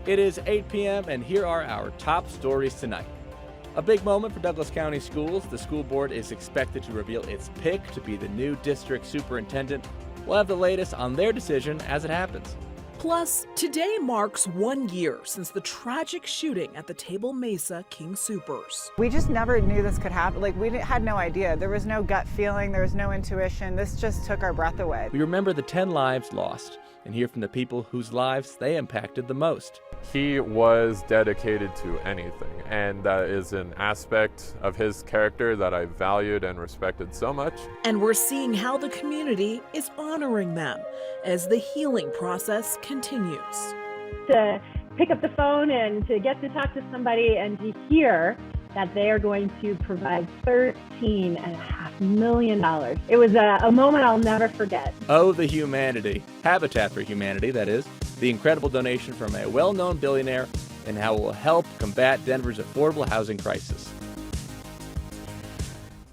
It is 8 p.m. and here are our top stories tonight. A big moment for Douglas County Schools. The school board is expected to reveal its pick to be the new district superintendent. We'll have the latest on their decision as it happens. Plus, today marks 1 year since the tragic shooting at the Table Mesa King Soopers. We just never knew this could happen. We had no idea. There was no gut feeling. There was no intuition. This just took our breath away. We remember the 10 lives lost and hear from the people whose lives they impacted the most. He was dedicated to anything, and that is an aspect of his character that I valued and respected so much. And we're seeing how the community is honoring them as the healing process continues. To pick up the phone and to get to talk to somebody and to hear that they are going to provide $13.5 million. It was a moment I'll never forget. Oh, the humanity. Habitat for Humanity, that is. The incredible donation from a well-known billionaire and how it will help combat Denver's affordable housing crisis.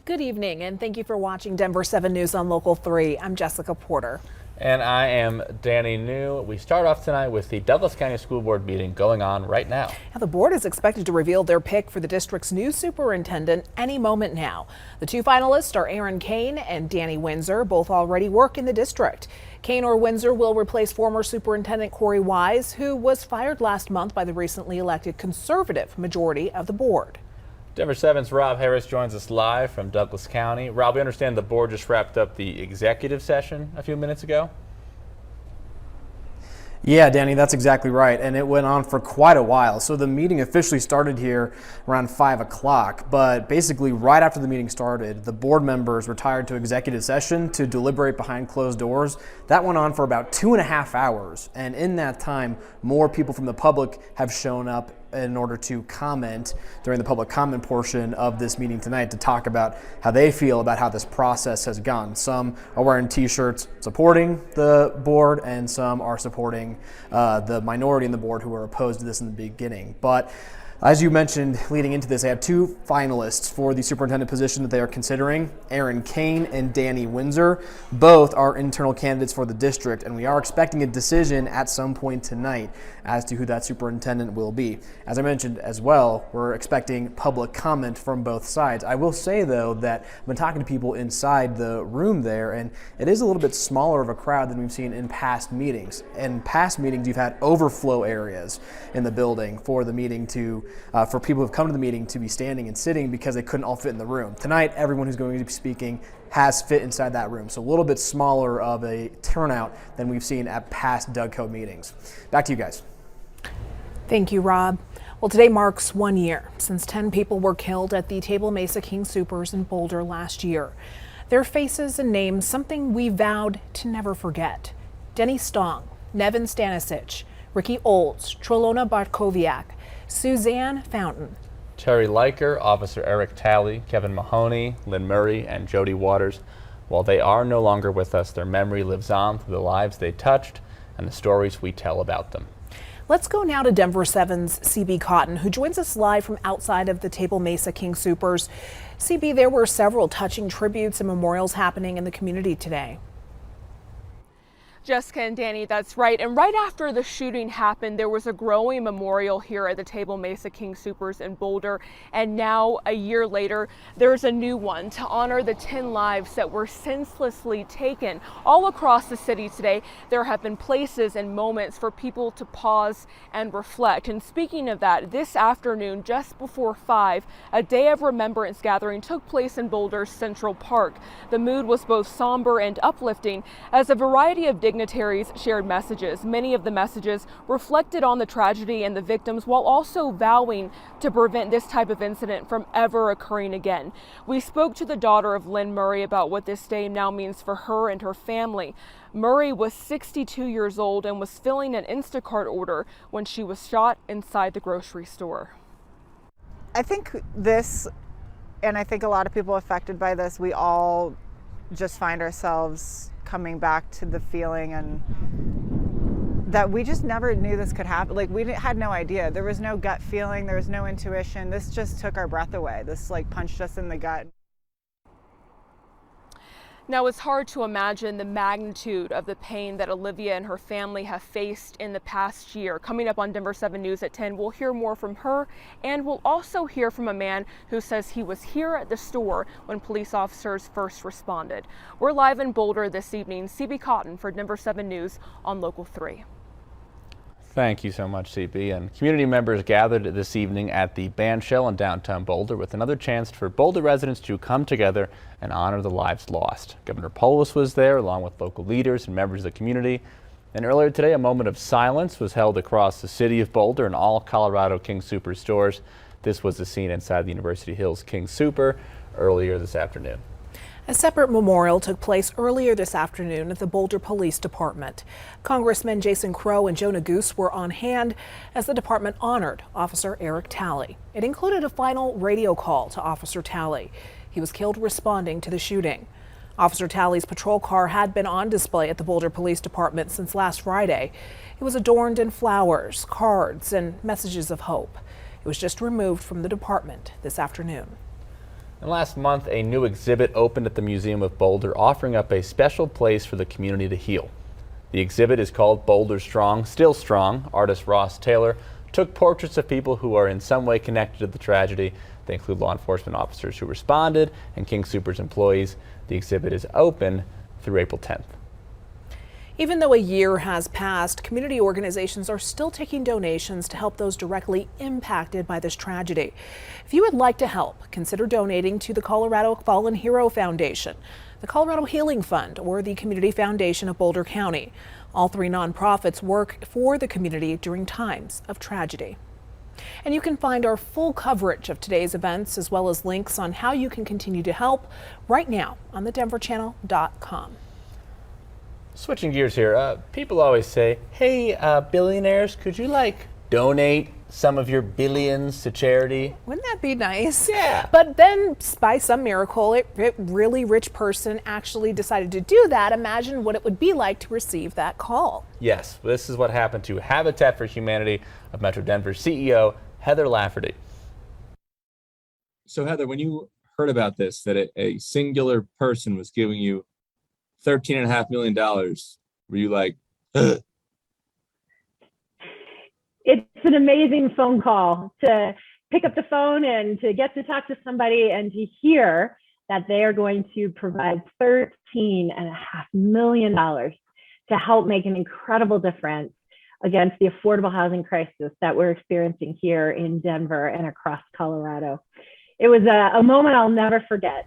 Good evening, and thank you for watching Denver 7 News on Local 3. I'm Jessica Porter. And I am Danny New. We start off tonight with the Douglas County School Board meeting going on right now. Now, the board is expected to reveal their pick for the district's new superintendent any moment now. The two finalists are Aaron Kane and Danny Windsor. Both already work in the district. Kane or Windsor will replace former Superintendent Corey Wise, who was fired last month by the recently elected conservative majority of the board. Denver 7's Rob Harris joins us live from Douglas County. Rob, we understand the board just wrapped up the executive session a few minutes ago. Yeah, Danny, that's exactly right. And it went on for quite a while. So the meeting officially started here around 5 o'clock. But basically right after the meeting started, the board members retired to executive session to deliberate behind closed doors. That went on for about 2.5 hours. And in that time, more people from the public have shown up in order to comment during the public comment portion of this meeting tonight to talk about how they feel about how this process has gone. Some are wearing t-shirts supporting the board and some are supporting the minority in the board who were opposed to this in the beginning. But as you mentioned, leading into this, they have two finalists for the superintendent position that they are considering, Aaron Kane and Danny Windsor. Both are internal candidates for the district, and we are expecting a decision at some point tonight as to who that superintendent will be. As I mentioned as well, we're expecting public comment from both sides. I will say, though, that I've been talking to people inside the room there, and it is a little bit smaller of a crowd than we've seen in past meetings. In past meetings, you've had overflow areas in the building for the meeting for people who've come to the meeting to be standing and sitting because they couldn't all fit in the room. Tonight, everyone who's going to be speaking has fit inside that room. So a little bit smaller of a turnout than we've seen at past DougCo meetings. Back to you guys. Thank you, Rob. Well, today marks 1 year since 10 people were killed at the Table Mesa King Soopers in Boulder last year. Their faces and names, something we vowed to never forget. Denny Stong, Nevin Stanisic, Ricky Olds, Trelona Bartkowiak, Suzanne Fountain, Terry Leiker, Officer Eric Talley, Kevin Mahoney, Lynn Murray, and Jody Waters. While they are no longer with us, their memory lives on through the lives they touched and the stories we tell about them. Let's go now to Denver 7's CB Cotton, who joins us live from outside of the Table Mesa King Soopers. CB, there were several touching tributes and memorials happening in the community today. Jessica and Danny, that's right. And right after the shooting happened, there was a growing memorial here at the Table Mesa King Soopers in Boulder. And now, a year later, there's a new one to honor the 10 lives that were senselessly taken. All across the city today, there have been places and moments for people to pause and reflect. And speaking of that, this afternoon, just before 5, a day of remembrance gathering took place in Boulder's Central Park. The mood was both somber and uplifting as a variety of dignitaries shared messages. Many of the messages reflected on the tragedy and the victims while also vowing to prevent this type of incident from ever occurring again. We spoke to the daughter of Lynn Murray about what this day now means for her and her family. Murray was 62 years old and was filling an Instacart order when she was shot inside the grocery store. I think this, and I think a lot of people affected by this, we all just find ourselves coming back to the feeling and that we just never knew this could happen. We had no idea. There was no gut feeling. There was no intuition. This just took our breath away. This punched us in the gut. Now, it's hard to imagine the magnitude of the pain that Olivia and her family have faced in the past year. Coming up on Denver 7 News at 10, we'll hear more from her, and we'll also hear from a man who says he was here at the store when police officers first responded. We're live in Boulder this evening. CB Cotton for Denver 7 News on Local 3. Thank you so much, CB. And community members gathered this evening at the band shell in downtown Boulder with another chance for Boulder residents to come together and honor the lives lost. Governor Polis was there along with local leaders and members of the community. And earlier today, a moment of silence was held across the city of Boulder and all Colorado King Soopers stores. This was the scene inside the University Hills King Sooper earlier this afternoon. A separate memorial took place earlier this afternoon at the Boulder Police Department. Congressmen Jason Crow and Jonah Goose were on hand as the department honored Officer Eric Talley. It included a final radio call to Officer Talley. He was killed responding to the shooting. Officer Talley's patrol car had been on display at the Boulder Police Department since last Friday. It was adorned in flowers, cards, and messages of hope. It was just removed from the department this afternoon. And last month, a new exhibit opened at the Museum of Boulder, offering up a special place for the community to heal. The exhibit is called Boulder Strong, Still Strong. Artist Ross Taylor took portraits of people who are in some way connected to the tragedy. They include law enforcement officers who responded and King Soopers employees. The exhibit is open through April 10th. Even though a year has passed, community organizations are still taking donations to help those directly impacted by this tragedy. If you would like to help, consider donating to the Colorado Fallen Hero Foundation, the Colorado Healing Fund, or the Community Foundation of Boulder County. All three nonprofits work for the community during times of tragedy. And you can find our full coverage of today's events as well as links on how you can continue to help right now on thedenverchannel.com. Switching gears here, people always say, hey, billionaires, could you donate some of your billions to charity? Wouldn't that be nice? Yeah. But then by some miracle, a really rich person actually decided to do that. Imagine what it would be like to receive that call. Yes, this is what happened to Habitat for Humanity of Metro Denver CEO Heather Lafferty. So Heather, when you heard about this, that a singular person was giving you $13.5 million, were you like, ugh? It's an amazing phone call to pick up the phone and to get to talk to somebody and to hear that they are going to provide $13.5 million to help make an incredible difference against the affordable housing crisis that we're experiencing here in Denver and across Colorado. It was a moment I'll never forget.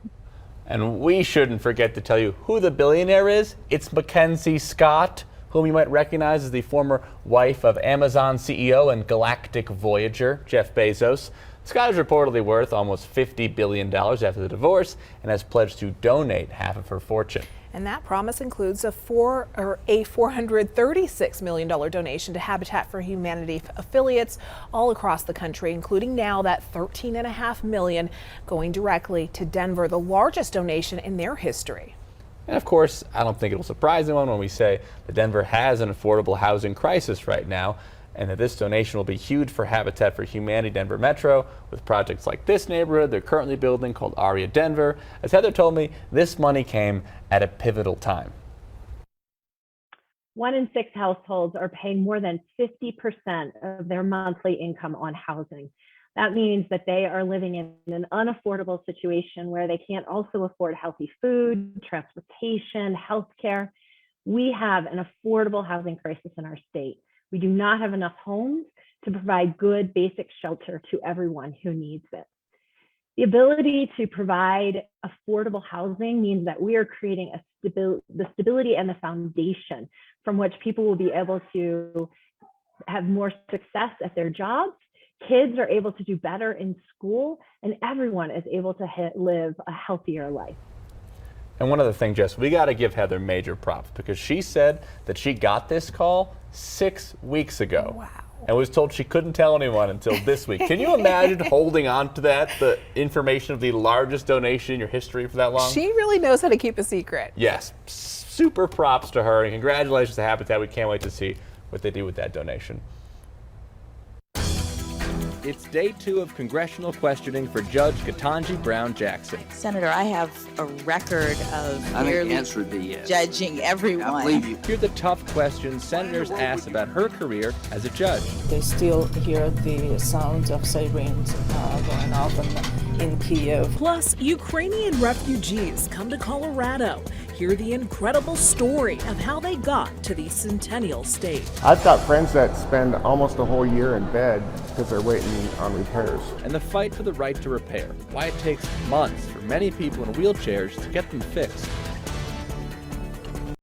And we shouldn't forget to tell you who the billionaire is. It's Mackenzie Scott, whom you might recognize as the former wife of Amazon CEO and galactic voyager Jeff Bezos. Scott is reportedly worth almost $50 billion after the divorce and has pledged to donate half of her fortune. And that promise includes a $436 million donation to Habitat for Humanity affiliates all across the country, including now that $13.5 million going directly to Denver, the largest donation in their history. And of course, I don't think it will surprise anyone when we say that Denver has an affordable housing crisis right now, and that this donation will be huge for Habitat for Humanity Denver Metro with projects like this neighborhood they're currently building called Aria Denver. As Heather told me, this money came at a pivotal time. 1 in 6 households are paying more than 50% of their monthly income on housing. That means that they are living in an unaffordable situation where they can't also afford healthy food, transportation, healthcare. We have an affordable housing crisis in our state. We do not have enough homes to provide good basic shelter to everyone who needs it. The ability to provide affordable housing means that we are creating the stability and the foundation from which people will be able to have more success at their jobs. Kids are able to do better in school, and everyone is able to live a healthier life. And one other thing, Jess, we got to give Heather major props because she said that she got this call 6 weeks ago. Wow. And was told she couldn't tell anyone until this week. Can you imagine holding on to that, the information of the largest donation in your history for that long? She really knows how to keep a secret. Yes, super props to her, and congratulations to Habitat. We can't wait to see what they do with that donation. It's day 2 of congressional questioning for Judge Ketanji Brown Jackson. Senator, I have a record of nearly judging everyone. I believe you. Here are the tough questions senators asked about her career as a judge. They still hear the sounds of sirens going off in Kiev. Plus, Ukrainian refugees come to Colorado. Hear the incredible story of how they got to the Centennial State. I've got friends that spend almost a whole year in bed because they're waiting on repairs. And the fight for the right to repair. Why it takes months for many people in wheelchairs to get them fixed.